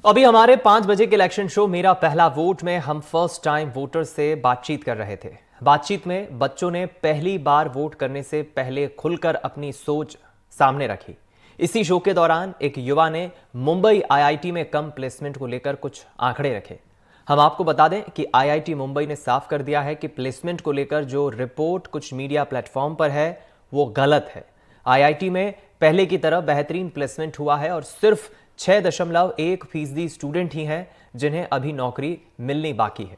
अभी हमारे 5 बजे के इलेक्शन शो मेरा पहला वोट में हम फर्स्ट टाइम वोटर से बातचीत कर रहे थे। बातचीत में बच्चों ने पहली बार वोट करने से पहले खुलकर अपनी सोच सामने रखी। इसी शो के दौरान एक युवा ने मुंबई आईआईटी में कम प्लेसमेंट को लेकर कुछ आंकड़े रखे। हम आपको बता दें कि आईआईटी मुंबई ने साफ कर दिया है कि प्लेसमेंट को लेकर जो रिपोर्ट कुछ मीडिया प्लेटफॉर्म पर है वो गलत है। आईआईटी में पहले की तरह बेहतरीन प्लेसमेंट हुआ है और सिर्फ 6.1% स्टूडेंट ही हैं जिन्हें अभी नौकरी मिलनी बाकी है।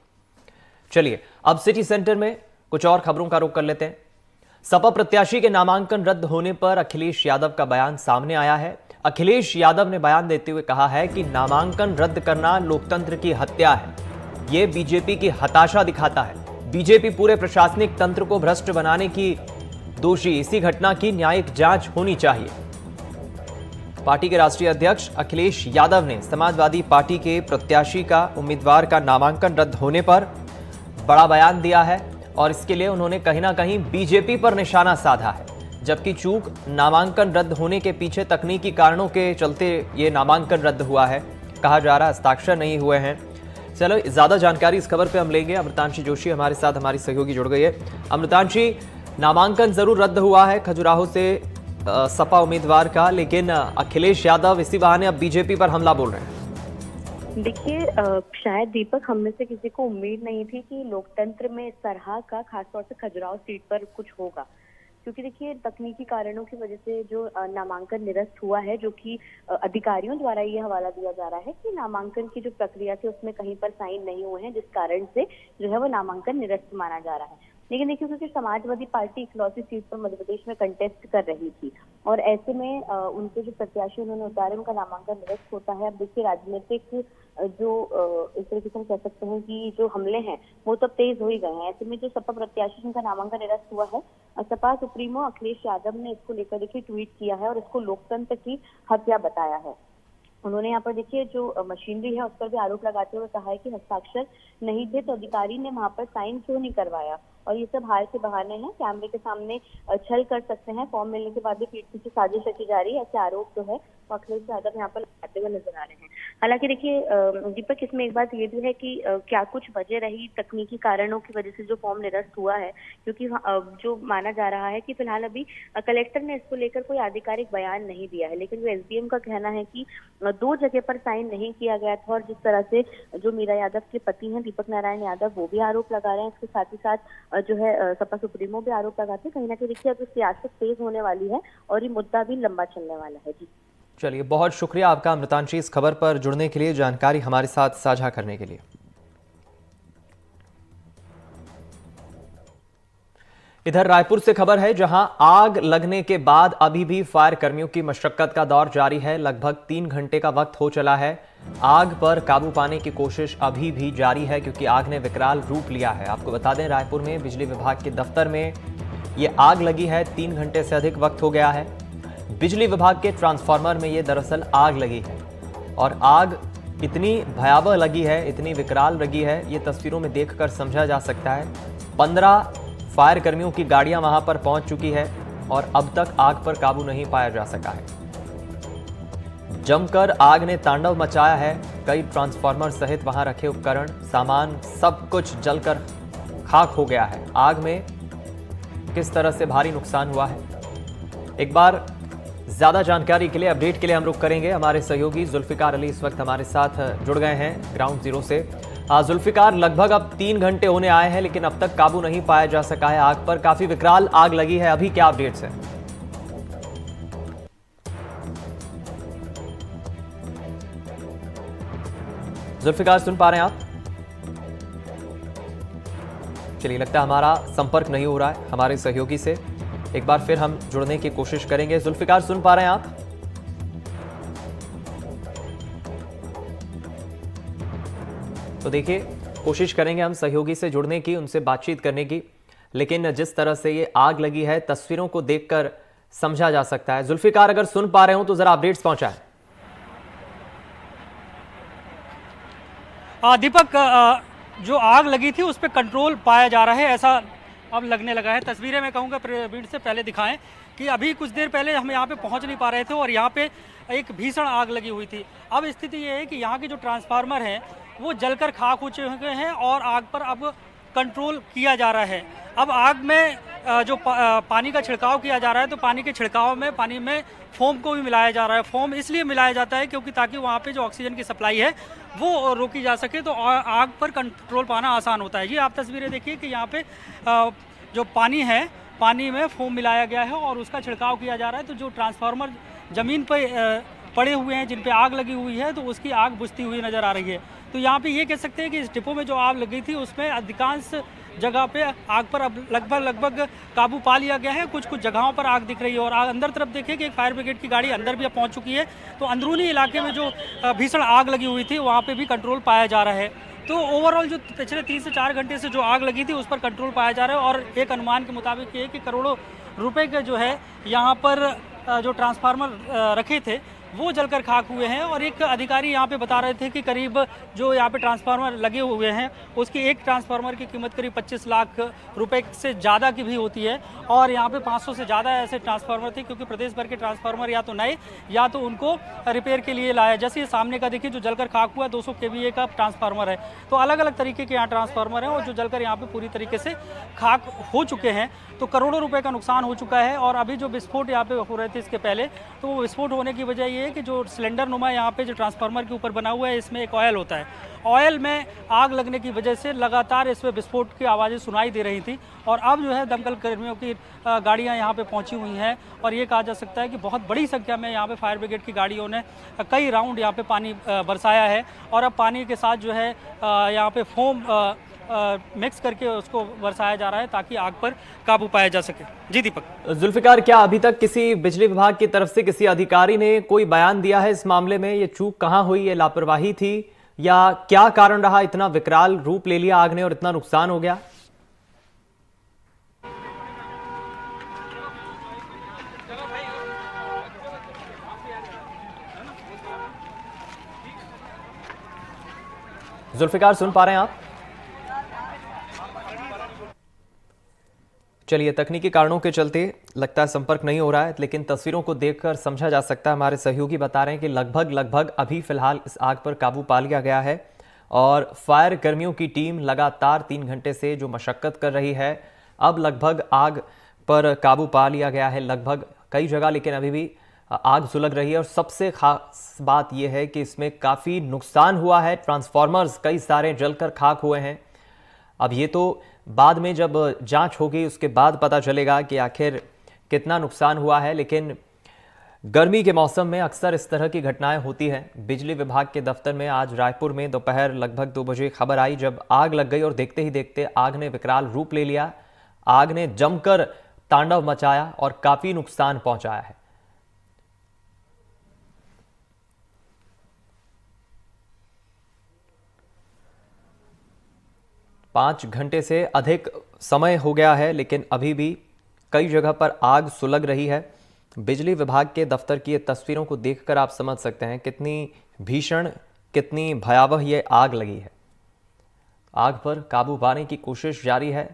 चलिए अब सिटी सेंटर में कुछ और खबरों का रुख कर लेते हैं। सपा प्रत्याशी के नामांकन रद्द होने पर अखिलेश यादव का बयान सामने आया है। अखिलेश यादव ने बयान देते हुए कहा है कि नामांकन रद्द करना लोकतंत्र की हत्या है। यह बीजेपी की हताशा दिखाता है। बीजेपी पूरे प्रशासनिक तंत्र को भ्रष्ट बनाने की दोषी। इसी घटना की न्यायिक जांच होनी चाहिए। पार्टी के राष्ट्रीय अध्यक्ष अखिलेश यादव ने समाजवादी पार्टी के प्रत्याशी का उम्मीदवार का नामांकन रद्द होने पर बड़ा बयान दिया है और इसके लिए उन्होंने कहीं ना कहीं बीजेपी पर निशाना साधा है। जबकि चूक नामांकन रद्द होने के पीछे तकनीकी कारणों के चलते ये नामांकन रद्द हुआ है कहा जा रहा है, हस्ताक्षर नहीं हुए हैं। चलो ज्यादा जानकारी इस खबर पे हम लेंगे। अमृतांशी जोशी हमारे साथ हमारी सहयोगी जुड़ गई है। अमृतांशी, नामांकन जरूर रद्द हुआ है खजुराहो से सपा उम्मीदवार का, लेकिन अखिलेश यादव इसी बहाने अब बीजेपी पर हमला बोल रहे हैं। देखिए, शायद दीपक, हम में से किसी को उम्मीद नहीं थी कि लोकतंत्र में इस तरह का खासतौर से खजुराहो सीट पर कुछ होगा, क्योंकि देखिए तकनीकी कारणों की वजह से जो नामांकन निरस्त हुआ है, जो कि अधिकारियों द्वारा ये हवाला दिया जा रहा है कि नामांकन की जो प्रक्रिया थी उसमें कहीं पर साइन नहीं हुए हैं, जिस कारण से जो है वो नामांकन निरस्त माना जा रहा है। लेकिन देखिए, क्योंकि समाजवादी पार्टी इकलौती सीट पर मध्य प्रदेश में कंटेस्ट कर रही थी और ऐसे में उनके जो प्रत्याशी उन्होंने उतारे, उनका नामांकन निरस्त होता है। अब देखिए राजनीतिक जो इस तरीके से हम कह सकते हैं कि जो हमले हैं वो तो तेज हो ही गए हैं। ऐसे में जो सपा प्रत्याशी जिनका नामांकन निरस्त हुआ है, सपा सुप्रीमो अखिलेश यादव ने इसको लेकर देखिए ट्वीट किया है और इसको लोकतंत्र की हत्या बताया है। उन्होंने यहाँ पर देखिए जो मशीनरी है उस पर भी आरोप लगाते हुए कहा है कि हस्ताक्षर नहीं थे तो अधिकारी ने वहां पर साइन क्यों नहीं करवाया, और ये सब हार के बहाने हैं। कैमरे के सामने छल कर सकते हैं, फॉर्म मिलने के बाद भी पीठ पीछे साजिश रची जा रही है, ऐसे आरोप जो है वो अखिलेश यादव यहाँ पर लगाते हुए नजर आ रहे हैं। हालांकि देखिए दीपक, इसमें एक बात ये भी है कि क्या कुछ वजह रही तकनीकी कारणों की वजह से जो फॉर्म निरस्त हुआ है, क्योंकि जो माना जा रहा है कि फिलहाल अभी कलेक्टर ने इसको लेकर कोई आधिकारिक बयान नहीं दिया है, लेकिन जो एसडीएम का कहना है कि 2 जगह पर साइन नहीं किया गया था। और जिस तरह से जो मीरा यादव के पति हैं दीपक नारायण यादव, वो भी आरोप लगा रहे हैं, इसके साथ ही साथ जो है सपा सुप्रीमो भी आरोप लगाते हैं। कहीं ना कहीं देखिए अब सियासत तेज होने वाली है और ये मुद्दा भी लंबा चलने वाला है। जी चलिए, बहुत शुक्रिया आपका अमृतांशी इस खबर पर जुड़ने के लिए, जानकारी हमारे साथ साझा करने के लिए। इधर रायपुर से खबर है, जहां आग लगने के बाद अभी भी फायर कर्मियों की मशक्कत का दौर जारी है। लगभग 3 घंटे का वक्त हो चला है। आग पर काबू पाने की कोशिश अभी भी जारी है क्योंकि आग ने विकराल रूप लिया है। आपको बता दें, रायपुर में बिजली विभाग के दफ्तर में ये आग लगी है। 3 घंटे से अधिक वक्त हो गया है। बिजली विभाग के ट्रांसफार्मर में ये दरअसल आग लगी है और आग इतनी भयावह लगी है, इतनी विकराल लगी है, ये तस्वीरों में देखकर समझा जा सकता है। 15 फायर कर्मियों की गाड़ियां वहां पर पहुंच चुकी है और अब तक आग पर काबू नहीं पाया जा सका है। जमकर आग ने तांडव मचाया है। कई ट्रांसफार्मर सहित वहां रखे उपकरण, सामान, सब कुछ जलकर खाक हो गया है। आग में किस तरह से भारी नुकसान हुआ है, एक बार ज्यादा जानकारी के लिए, अपडेट के लिए हम रुख करेंगे। हमारे सहयोगी जुल्फिकार अली इस वक्त हमारे साथ जुड़ गए हैं ग्राउंड जीरो से। जुल्फिकार, लगभग अब 3 घंटे होने आए हैं लेकिन अब तक काबू नहीं पाया जा सका है आग पर। काफी विकराल आग लगी है, अभी क्या अपडेट्स हैं? जुल्फिकार, सुन पा रहे हैं आप? चलिए, लगता है हमारा संपर्क नहीं हो रहा है हमारे सहयोगी से। एक बार फिर हम जुड़ने की कोशिश करेंगे। जुल्फिकार, सुन पा रहे हैं आप? तो देखिए, कोशिश करेंगे हम सहयोगी से जुड़ने की, उनसे बातचीत करने की, लेकिन जिस तरह से ये आग लगी है तस्वीरों को देखकर समझा जा सकता है। जुल्फिकार, अगर सुन पा रहे हो तो जरा अपडेट्स पहुंचाएं। दीपक, जो आग लगी थी उस पर कंट्रोल पाया जा रहा है, ऐसा अब लगने लगा है। तस्वीरें मैं कहूँगा प्रवीण से पहले दिखाएं कि अभी कुछ देर पहले हम यहाँ पे पहुँच नहीं पा रहे थे और यहाँ पे एक भीषण आग लगी हुई थी। अब स्थिति ये है कि यहाँ के जो ट्रांसफार्मर हैं वो जलकर खाक हो चुके हैं और आग पर अब कंट्रोल किया जा रहा है। अब आग में जो पानी का छिड़काव किया जा रहा है, तो पानी के छिड़काव में पानी में फोम को भी मिलाया जा रहा है। फोम इसलिए मिलाया जाता है क्योंकि ताकि वहाँ पे जो ऑक्सीजन की सप्लाई है वो रोकी जा सके, तो आग पर कंट्रोल पाना आसान होता है। ये आप तस्वीरें देखिए कि यहाँ पे जो पानी है, पानी में फोम मिलाया गया है और उसका छिड़काव किया जा रहा है। तो जो ट्रांसफार्मर ज़मीन पर पड़े हुए हैं जिन पे आग लगी हुई है, तो उसकी आग बुझती हुई नज़र आ रही है। तो यहाँ पे ये कह सकते हैं कि इस डिपो में जो आग लगी थी उसमें अधिकांश जगह पे आग पर अब लगभग काबू पा लिया गया है। कुछ जगहों पर आग दिख रही है और अंदर तरफ देखिए कि एक फायर ब्रिगेड की गाड़ी अंदर भी अब पहुँच चुकी है। तो अंदरूनी इलाके में जो भीषण आग लगी हुई थी वहाँ पर भी कंट्रोल पाया जा रहा है। तो ओवरऑल जो पिछले 3 से 4 घंटे से जो आग लगी थी उस पर कंट्रोल पाया जा रहा है और एक अनुमान के मुताबिक ये कि करोड़ों रुपए के जो है यहाँ पर जो ट्रांसफार्मर रखे थे वो जलकर खाक हुए हैं। और एक अधिकारी यहाँ पे बता रहे थे कि करीब जो यहाँ पे ट्रांसफार्मर लगे हुए हैं उसकी एक ट्रांसफार्मर की कीमत करीब 25 लाख रुपए से ज़्यादा की भी होती है और यहाँ पे 500 से ज़्यादा ऐसे ट्रांसफार्मर थे, क्योंकि प्रदेश भर के ट्रांसफार्मर या तो नए या तो उनको रिपेयर के लिए लाया। जैसे ये सामने का देखिए जो जलकर खाक हुआ 200 kVA का ट्रांसफार्मर है। तो अलग अलग तरीके के यहाँ ट्रांसफार्मर हैं और जो जलकर यहाँ पे पूरी तरीके से खाक हो चुके हैं। तो करोड़ों रुपए का नुकसान हो चुका है। और अभी जो विस्फोट यहाँ पे हो रहे थे इसके पहले, तो वो विस्फोट होने की वजह ये है कि जो सिलेंडर नुमा यहाँ पे जो ट्रांसफार्मर के ऊपर बना हुआ है इसमें एक ऑयल होता है। ऑयल में आग लगने की वजह से लगातार इसमें विस्फोट की आवाज़ें सुनाई दे रही थी और अब जो है दमकल कर्मियों की गाड़ियाँ यहाँ पे पहुँची हुई हैं और ये कहा जा सकता है कि बहुत बड़ी संख्या में यहाँ पे फायर ब्रिगेड की गाड़ियों ने कई राउंड यहाँ पे पानी बरसाया है और अब पानी के साथ जो है यहाँ पे फोम मिक्स करके उसको बरसाया जा रहा है ताकि आग पर काबू पाया जा सके। जी दीपक। जुल्फिकार, क्या अभी तक किसी बिजली विभाग की तरफ से किसी अधिकारी ने कोई बयान दिया है इस मामले में? ये चूक कहां हुई, ये लापरवाही थी या क्या कारण रहा, इतना विकराल रूप ले लिया आग ने और इतना नुकसान हो गया? जुल्फिकार, सुन पा रहे हैं आप? चलिए, तकनीकी कारणों के चलते लगता है संपर्क नहीं हो रहा है, लेकिन तस्वीरों को देखकर समझा जा सकता है। हमारे सहयोगी बता रहे हैं कि लगभग अभी फिलहाल इस आग पर काबू पा लिया गया है और फायर कर्मियों की टीम लगातार 3 घंटे से जो मशक्कत कर रही है, अब लगभग आग पर काबू पा लिया गया है लगभग कई जगह, लेकिन अभी भी आग सुलग रही है। और सबसे खास बात यह है कि इसमें काफ़ी नुकसान हुआ है, ट्रांसफार्मर्स कई सारे जलकर खाक हुए हैं। अब ये तो बाद में जब जांच होगी उसके बाद पता चलेगा कि आखिर कितना नुकसान हुआ है, लेकिन गर्मी के मौसम में अक्सर इस तरह की घटनाएं होती हैं। बिजली विभाग के दफ्तर में आज रायपुर में दोपहर लगभग 2 बजे खबर आई जब आग लग गई और देखते ही देखते आग ने विकराल रूप ले लिया। आग ने जमकर तांडव मचाया और काफी नुकसान पहुंचाया है। पाँच घंटे से अधिक समय हो गया है, लेकिन अभी भी कई जगह पर आग सुलग रही है। बिजली विभाग के दफ्तर की ये तस्वीरों को देखकर आप समझ सकते हैं कितनी भीषण, कितनी भयावह ये आग लगी है। आग पर काबू पाने की कोशिश जारी है।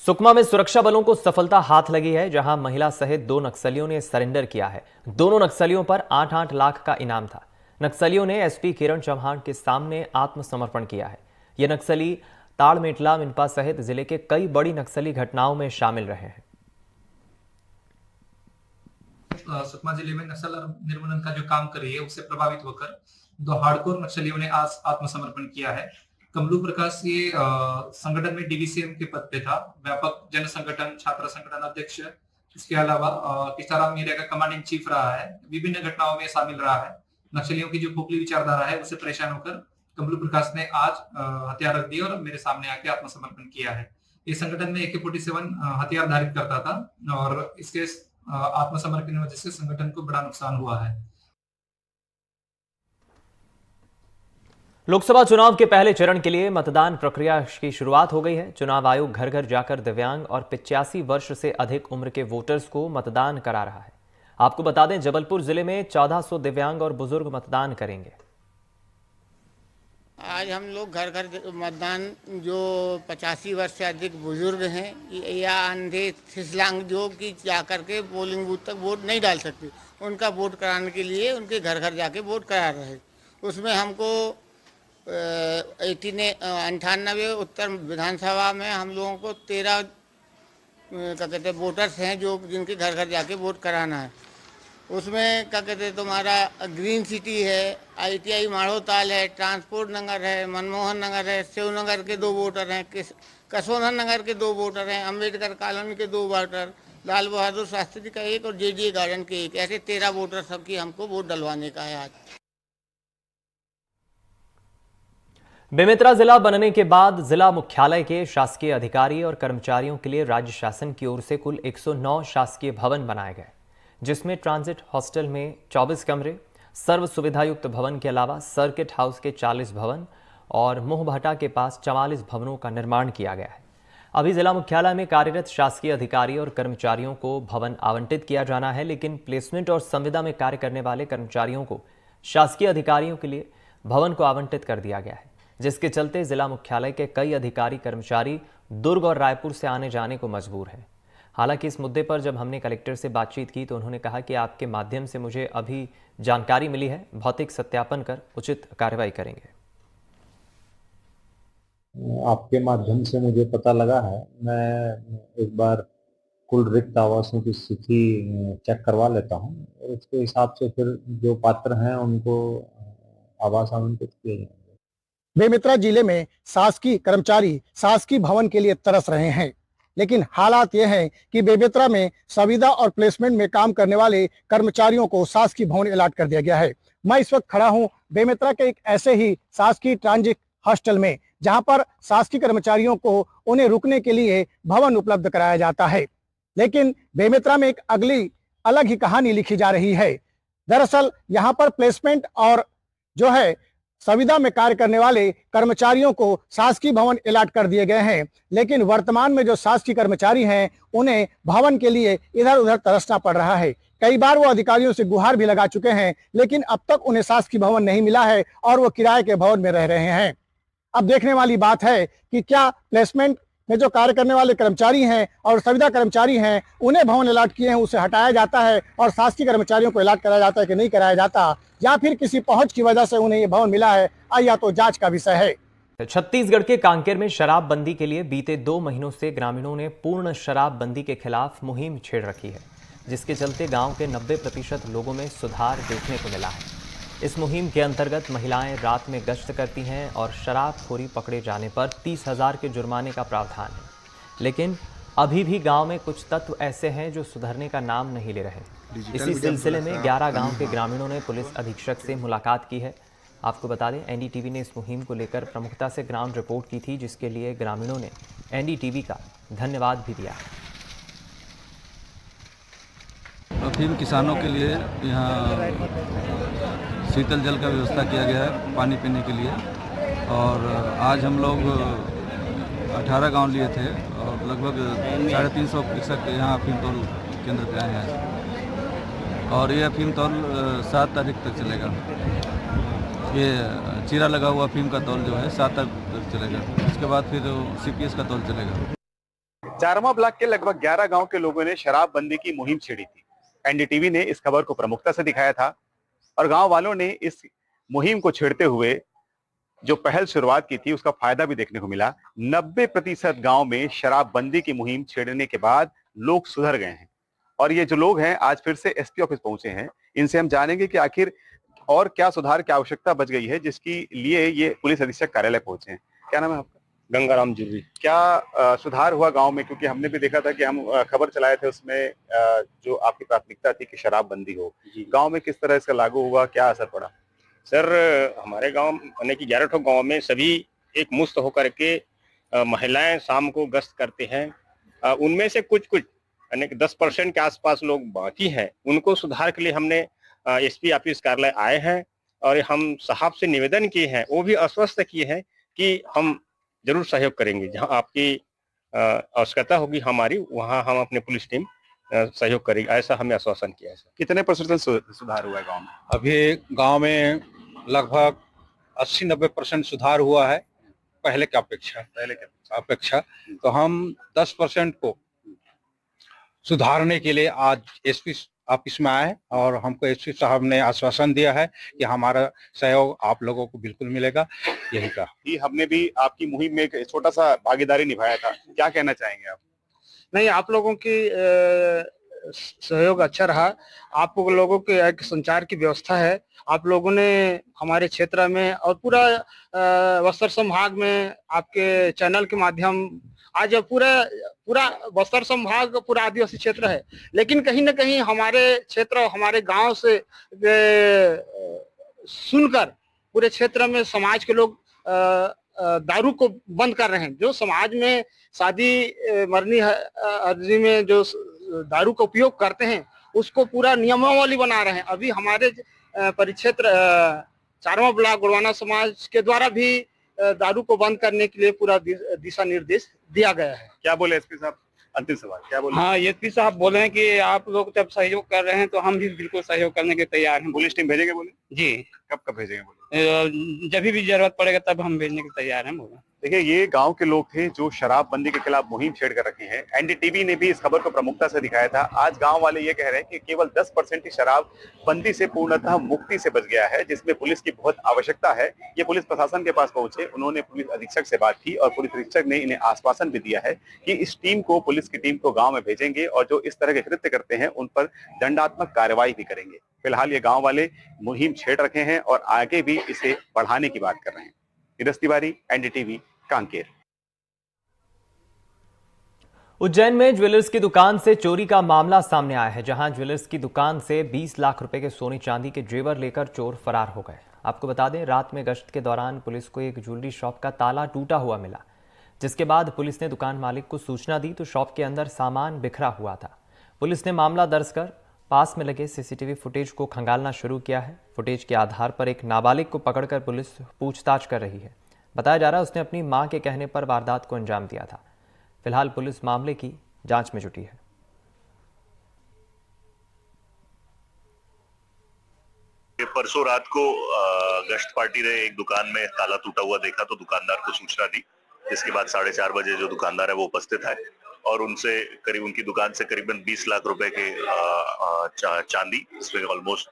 सुकमा में सुरक्षा बलों को सफलता हाथ लगी है, जहां महिला सहित 2 नक्सलियों ने सरेंडर किया है। दोनों नक्सलियों पर 8-8 लाख का इनाम था। नक्सलियों ने एसपी किरण चौहान के सामने आत्मसमर्पण किया है। ये नक्सली ताड़मेटला, मिनपा सहित जिले के कई बड़ी नक्सली घटनाओं में शामिल रहे हैं। सुकमा जिले में नक्सल निर्मूलन का जो काम कर रही है उससे प्रभावित होकर 2 हार्डकोर नक्सलियों ने आज आत्मसमर्पण किया है। कमलू प्रकाश ये संगठन में डीवीसीएम के पद पे था, व्यापक जन संगठन छात्र संगठन अध्यक्ष। इसके अलावा किसाराम एरिया का कमांडिंग चीफ रहा है, विभिन्न घटनाओं में शामिल रहा है। नक्सलियों की जो खोखली विचारधारा है उससे परेशान होकर कमलू प्रकाश ने आज हथियार रख दिया और मेरे सामने आके आत्मसमर्पण किया है। इस संगठन में AK-47 हथियार धारित करता था और इसके आत्मसमर्पण की वजह से संगठन को बड़ा नुकसान हुआ है। लोकसभा चुनाव के पहले चरण के लिए मतदान प्रक्रिया की शुरुआत हो गई है। चुनाव आयोग घर घर जाकर दिव्यांग और 85 वर्ष से अधिक उम्र के वोटर्स को मतदान करा रहा है। आपको बता दें, जबलपुर जिले में 1400 दिव्यांग और बुजुर्ग मतदान करेंगे। आज हम लोग घर घर मतदान जो 85 वर्ष से अधिक बुजुर्ग हैं या अंधे फिसलांग जो कि जा करके पोलिंग बूथ तक वोट नहीं डाल सकते, उनका वोट कराने के लिए उनके घर घर जाके वोट करा रहे। उसमें हमको 98 उत्तर विधानसभा में हम लोगों को 13 क्या कहते वोटर्स हैं जो जिनके घर घर जाके वोट कराना है। उसमें क्या कहते हैं तुम्हारा ग्रीन सिटी है, ITI माड़ोताल है, ट्रांसपोर्ट नगर है, मनमोहन नगर है, शिवनगर के 2 वोटर हैं, कसोधन नगर के 2 वोटर हैं, अम्बेडकर कॉलोनी के 2 वोटर, लाल बहादुर शास्त्री का 1 और JDA गार्डन के 1, ऐसे 13 वोटर सबकी हमको वोट डलवाने का है आज। बेमेतरा जिला बनने के बाद जिला मुख्यालय के शासकीय अधिकारी और कर्मचारियों के लिए राज्य शासन की ओर से कुल 109 शासकीय भवन बनाए गए, जिसमें ट्रांजिट हॉस्टल में 24 कमरे, सर्व सुविधायुक्त भवन के अलावा सर्किट हाउस के 40 भवन और मोहभटा के पास 44 भवनों का निर्माण किया गया है। अभी जिला मुख्यालय में कार्यरत शासकीय अधिकारी और कर्मचारियों को भवन आवंटित किया जाना है, लेकिन प्लेसमेंट और संविदा में कार्य करने वाले कर्मचारियों को शासकीय अधिकारियों के लिए भवन को आवंटित कर दिया गया है, जिसके चलते जिला मुख्यालय के कई अधिकारी कर्मचारी दुर्ग और रायपुर से आने जाने को मजबूर हैं। हालांकि इस मुद्दे पर जब हमने कलेक्टर से बातचीत की तो उन्होंने कहा कि आपके माध्यम से मुझे अभी जानकारी मिली है, भौतिक सत्यापन कर उचित कार्रवाई करेंगे। आपके माध्यम से मुझे पता लगा है, मैं एक बार कुल रिक्त आवासों की स्थिति चेक करवा लेता हूं और उसके हिसाब से फिर जो पात्र हैं उनको आवास आवंटित किए जाएंगे। बेमेतरा जिले में शासकीय कर्मचारी शासकीय भवन के लिए तरस रहे हैं, लेकिन हालात ये हैं कि बेमेतरा में संविदा और प्लेसमेंट में काम करने वाले कर्मचारियों को शासकीय भवन अलॉट कर दिया गया है। मैं इस वक्त खड़ा हूं बेमेतरा के एक ऐसे ही शासकीय ट्रांजिट हॉस्टल में, जहां पर शासकीय कर्मचारियों को उन्हें रुकने के लिए भवन उपलब्ध कराया जाता है। लेकिन बेमेतरा में एक अगली अलग ही कहानी लिखी जा रही है। दरअसल यहाँ पर प्लेसमेंट और जो है संविदा में कार्य करने वाले कर्मचारियों को शासकीय भवन अलॉट कर दिए गए हैं, लेकिन वर्तमान में जो शासकीय कर्मचारी हैं उन्हें भवन के लिए इधर उधर तरसना पड़ रहा है। कई बार वो अधिकारियों से गुहार भी लगा चुके हैं, लेकिन अब तक उन्हें शासकीय भवन नहीं मिला है और वो किराए के भवन में रह रहे हैं। अब देखने वाली बात है कि क्या प्लेसमेंट में जो कार्य करने वाले कर्मचारी हैं और संविदा कर्मचारी हैं उन्हें भवन अलॉट किए हैं उसे हटाया जाता है और शासकीय कर्मचारियों को अलॉट कराया जाता है कि नहीं कराया जाता, या फिर किसी पहुंच की वजह से उन्हें ये भवन मिला है, या तो जांच का विषय है। छत्तीसगढ़ के कांकेर में शराबबंदी के लिए बीते 2 महीनों से ग्रामीणों ने पूर्ण शराबबंदी के खिलाफ मुहिम छेड़ रखी है, जिसके चलते गांव के 90% लोगों में सुधार देखने को मिला है। इस मुहिम के अंतर्गत महिलाएं रात में गश्त करती हैं और शराबखोरी पकड़े जाने पर 30,000 के जुर्माने का प्रावधान है। लेकिन अभी भी गांव में कुछ तत्व ऐसे हैं जो सुधरने का नाम नहीं ले रहे। इसी सिलसिले में 11 गांव के ग्रामीणों ने पुलिस अधीक्षक से मुलाकात की है। आपको बता दें, NDTV ने इस मुहिम को लेकर प्रमुखता से ग्राउंड रिपोर्ट की थी, जिसके लिए ग्रामीणों ने NDTV का धन्यवाद भी दिया। अफीम किसानों के लिए यहाँ शीतल जल का व्यवस्था किया गया है पानी पीने के लिए, और आज हम लोग 18 गांव लिए थे और लगभग 350 कृषक यहाँ अफीम तौल केंद्र पे आए हैं, और ये अफीम तौल 7 तारीख तक चलेगा। ये चीरा लगा हुआ अफीम का तौल जो है 7 तारीख तक चलेगा, उसके बाद फिर CPS का तौल चलेगा। चारमा ब्लॉक के लगभग 11 गांव के लोगों ने शराबबंदी की मुहिम छेड़ी थी। NDTV ने इस खबर को प्रमुखता से दिखाया था और गांव वालों ने इस मुहिम को छेड़ते हुए जो पहल शुरुआत की थी उसका फायदा भी देखने को मिला। 90% गांव में शराबबंदी की मुहिम छेड़ने के बाद लोग सुधर गए हैं, और ये जो लोग हैं आज फिर से SP ऑफिस पहुंचे हैं। इनसे हम जानेंगे कि आखिर और क्या सुधार की आवश्यकता बच गई है जिसकी लिए ये पुलिस अधीक्षक कार्यालय पहुंचे हैं। क्या नाम है आपका? गंगाराम जी। क्या सुधार हुआ गांव में? क्योंकि हमने भी देखा था कि हम खबर चलाए थे, उसमें जो आपकी प्राथमिकता थी कि शराबबंदी हो, गांव में किस तरह इसका लागू हुआ, क्या असर पड़ा? सर, हमारे गांव यानी कि 11 गांव में सभी एक मुस्त होकर के महिलाएं शाम को गश्त करते हैं। उनमें से कुछ यानी कि 10% के आसपास लोग बाकी हैं। उनको सुधार के लिए हमने SP ऑफिस कार्यालय आए हैं और हम साहब से निवेदन किए हैं, वो भी आश्वस्त किए हैं कि हम जरूर सहयोग करेंगे। जहां आपकी आवश्यकता होगी हमारी, वहां हम अपने पुलिस टीम सहयोग करेगी, ऐसा हमें आश्वासन किया है। कितने % सुधार हुआ है गांव में? अभी गांव में लगभग 80-90% सुधार हुआ है पहले की अपेक्षा। तो हम 10% को सुधारने के लिए आज एसपी ऑफिस में आए और हमको एसपी साहब ने आश्वासन दिया है कि हमारा सहयोग आप लोगों को बिल्कुल मिलेगा। यही कहा कि हमने भी आपकी मुहिम में एक छोटा सा भागीदारी निभाया था, क्या कहना चाहेंगे आप? नहीं, आप लोगों की सहयोग अच्छा रहा। आप लोगों के एक संचार की व्यवस्था है, आप लोगों ने हमारे क्षेत्र में और पूरा बस्तर संभाग में आपके चैनल के माध्यम आज पूरा बस्तर संभाग पूरा आदिवासी क्षेत्र है, लेकिन कहीं न कहीं हमारे क्षेत्र हमारे गांव से सुनकर पूरे क्षेत्र में समाज के लोग दारू को बंद कर रहे हैं। जो समाज में शादी मरनी अर्जी में जो दारू का उपयोग करते हैं उसको पूरा नियमावली बना रहे हैं। अभी हमारे परिक्षेत्र 4वां ब्लॉक गुड़वाना समाज के द्वारा भी दारू को बंद करने के लिए पूरा दिशा निर्देश दिया गया है। क्या बोले एसपी साहब? अंतिम सवाल क्या बोले? हाँ, एसपी साहब बोले हैं कि आप लोग जब सहयोग कर रहे हैं तो हम भी बिल्कुल सहयोग करने के तैयार हैं। पुलिस टीम भेजेंगे बोले? जी, कब भेजेंगे बोले? जब भी जरूरत पड़ेगा तब हम भेजने के तैयार हैं। बोला देखिए, ये गांव के लोग थे जो शराबबंदी के खिलाफ मुहिम छेड़ कर रखे हैं। एनडीटीवी ने भी इस खबर को प्रमुखता से दिखाया था। आज गांव वाले ये कह रहे हैं कि केवल 10% ही शराबबंदी से पूर्णतः मुक्ति से बच गया है, जिसमें पुलिस की बहुत आवश्यकता है। ये पुलिस प्रशासन के पास पहुंचे, उन्होंने पुलिस अधीक्षक से बात की और पुलिस अधीक्षक ने इन्हें आश्वासन भी दिया है कि इस टीम को, पुलिस की टीम को गाँव में भेजेंगे और जो इस तरह के कृत्य करते हैं उन पर दंडात्मक कार्रवाई भी करेंगे। फिलहाल ये गाँव वाले मुहिम छेड़ रखे हैं और आगे भी इसे बढ़ाने की बात कर रहे हैं। नीरज तिवारी, एनडीटीवी, कांकेर। उज्जैन में ज्वेलर्स की दुकान से चोरी का मामला सामने आया है, जहां ज्वेलर्स की दुकान से 20 लाख रुपए के सोने चांदी के जेवर लेकर चोर फरार हो गए। आपको बता दें, रात में गश्त के दौरान पुलिस को एक ज्वेलरी शॉप का ताला टूटा हुआ मिला, जिसके बाद पुलिस ने दुकान मालिक को सूचना दी तो शॉप के अंदर सामान बिखरा हुआ था। पुलिस ने मामला दर्ज कर पास में लगे सीसीटीवी फुटेज को खंगालना शुरू किया है। फुटेज के आधार पर एक नाबालिग को पकड़कर पुलिस पूछताछ कर रही है। बताया जा रहा है उसने अपनी मां के कहने पर वारदात को अंजाम दिया था। फिलहाल पुलिस मामले की जांच में जुटी है। परसों रात को गश्त पार्टी ने एक दुकान में ताला टूटा हुआ देखा तो दुकानदार को सूचना दी, जिसके बाद 4:30 बजे जो दुकानदार है वो उपस्थित है और उनसे उनकी दुकान से करीबन 20 लाख रुपए के चांदी, इसमें ऑलमोस्ट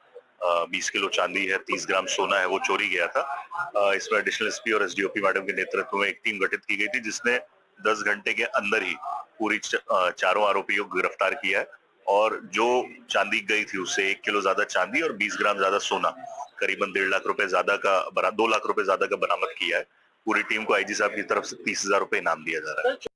20 किलो चांदी है, 30 ग्राम सोना है, वो चोरी गया था। इसमें एडिशनल एसपी और एसडीओपी मैडम के नेतृत्व में एक टीम गठित की गई थी, जिसने 10 घंटे के अंदर ही पूरी चारों आरोपियों को गिरफ्तार किया है और जो चांदी गई थी उससे 1 किलो ज्यादा चांदी और 20 ग्राम ज्यादा सोना, करीबन 2 लाख रुपए ज्यादा का बरामद किया है। पूरी टीम को आईजी साहब की तरफ से 30,000 रुपए इनाम दिया जा रहा है।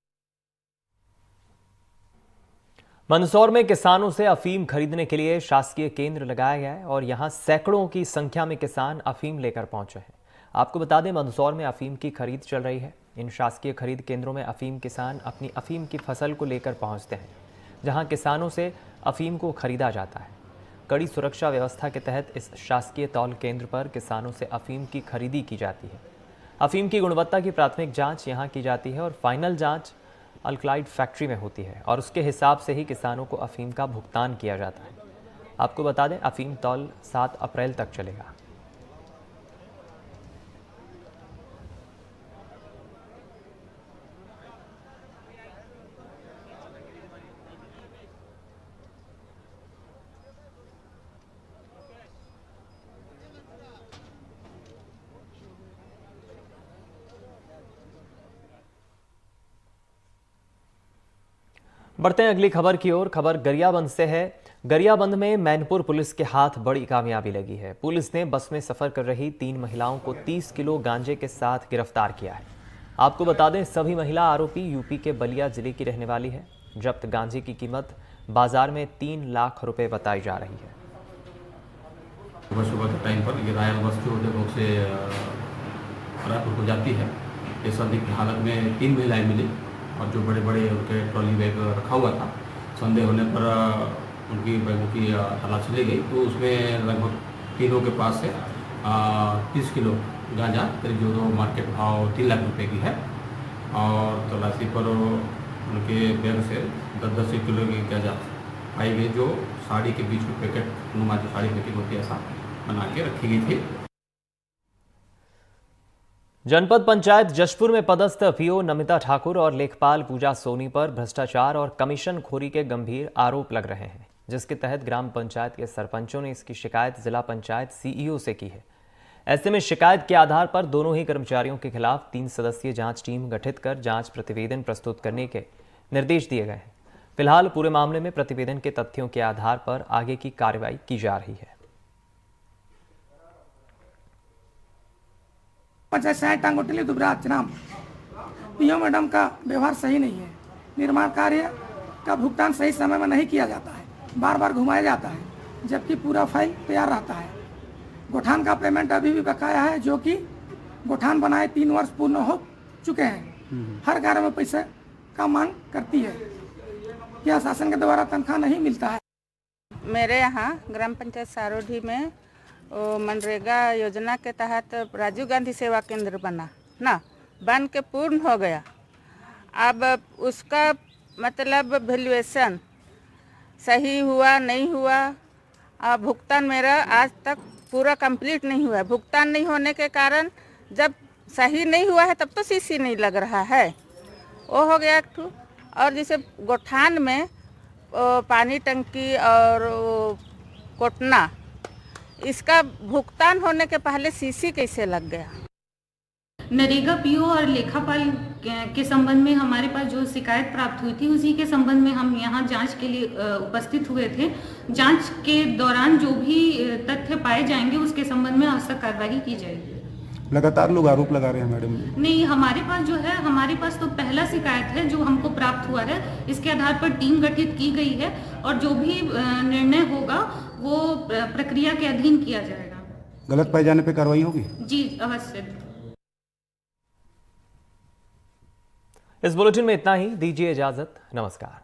मंदसौर में किसानों से अफीम खरीदने के लिए शासकीय केंद्र लगाया गया है और यहां सैकड़ों की संख्या में किसान अफीम लेकर पहुंचे हैं। आपको बता दें, मंदसौर में अफीम की खरीद चल रही है। इन शासकीय खरीद केंद्रों में अफीम किसान अपनी अफीम की फसल को लेकर पहुंचते हैं, जहां किसानों से अफीम को खरीदा जाता है। कड़ी सुरक्षा व्यवस्था के तहत इस शासकीय तौल केंद्र पर किसानों से अफीम की खरीदी की जाती है। अफीम की गुणवत्ता की प्राथमिक जांच यहां की जाती है और फाइनल जांच अल्कलाइड फैक्ट्री में होती है और उसके हिसाब से ही किसानों को अफीम का भुगतान किया जाता है। आपको बता दें, अफीम तौल 7 अप्रैल तक चलेगा। बढ़ते हैं अगली खबर की ओर। खबर गरियाबंद से है। गरियाबंद में मैनपुर पुलिस के हाथ बड़ी कामयाबी लगी है। पुलिस ने बस में सफर कर रही 3 महिलाओं को 30 किलो गांजे के साथ गिरफ्तार किया है। आपको बता दें, सभी महिला आरोपी यूपी के बलिया जिले की रहने वाली है। जब्त गांजे की कीमत बाजार में 3 लाख रुपए बताई जा रही है। सुबह के टाइम पर ये रायल बस जो जगहों से रायपुर को जाती है, इस संदिग्ध हालत में 3 महिलाएं मिली और जो बड़े बड़े उनके ट्रॉली बैग रखा हुआ था, संदेह होने पर उनकी बैगों की तलाशी ली गई तो उसमें लगभग तीनों के पास से 30 किलो गांजा, करीब जो मार्केट भाव 3 लाख रुपए की है और तलाशी पर उनके बैग से 10-10 किलो की गांजा पाई गई, जो साड़ी के बीच में पैकेट नुमा जो साड़ी पैकेट होती है ऐसा बना के रखी गई थी। जनपद पंचायत जशपुर में पदस्थ पीओ नमिता ठाकुर और लेखपाल पूजा सोनी पर भ्रष्टाचार और कमीशन खोरी के गंभीर आरोप लग रहे हैं, जिसके तहत ग्राम पंचायत के सरपंचों ने इसकी शिकायत जिला पंचायत सीईओ से की है। ऐसे में शिकायत के आधार पर दोनों ही कर्मचारियों के खिलाफ 3 सदस्यीय जांच टीम गठित कर जांच प्रतिवेदन प्रस्तुत करने के निर्देश दिए गए हैं। फिलहाल पूरे मामले में प्रतिवेदन के तथ्यों के आधार पर आगे की कार्रवाई की जा रही है। पंचायत टांगोटली दुबराज नाम पीओ मैडम का व्यवहार सही नहीं है। निर्माण कार्य का भुगतान सही समय में नहीं किया जाता है, बार बार घुमाया जाता है, जबकि पूरा फाइल तैयार रहता है। गोठान का पेमेंट अभी भी बकाया है, जो कि गोठान बनाए 3 वर्ष पूर्ण हो चुके हैं। हर कार्य में पैसे का मांग करती है। क्या शासन के द्वारा तनख्वाह नहीं मिलता है? मेरे यहाँ ग्राम पंचायत सारोठी में मनरेगा योजना के तहत राजीव गांधी सेवा केंद्र बन के पूर्ण हो गया। अब उसका मतलब वैल्यूएशन सही हुआ नहीं हुआ, भुगतान मेरा आज तक पूरा कंप्लीट नहीं हुआ। भुगतान नहीं होने के कारण जब सही नहीं हुआ है तब तो सीसी नहीं लग रहा है, वो हो गया एक ठू। और जैसे गोठान में पानी टंकी और कोटना, इसका भुगतान होने के पहले सीसी कैसे लग गया? नरेगा पीओ और लेखापाल के संबंध में हमारे पास जो शिकायत प्राप्त हुई थी, उसी के संबंध में हम यहाँ जांच के लिए उपस्थित हुए थे। जांच के दौरान जो भी तथ्य पाए जाएंगे उसके संबंध में आवश्यक कार्रवाई की जाएगी। लगातार लोग आरोप लगा रहे हैं मैडम। नहीं, हमारे पास जो है, हमारे पास तो पहला शिकायत है जो हमको प्राप्त हुआ है। इसके आधार पर टीम गठित की गई है और जो भी निर्णय होगा वो प्रक्रिया के अधीन किया जाएगा। गलत पाए जाने पे कार्रवाई होगी? जी अवश्य। इस बुलेटिन में इतना ही। दीजिए इजाजत। नमस्कार।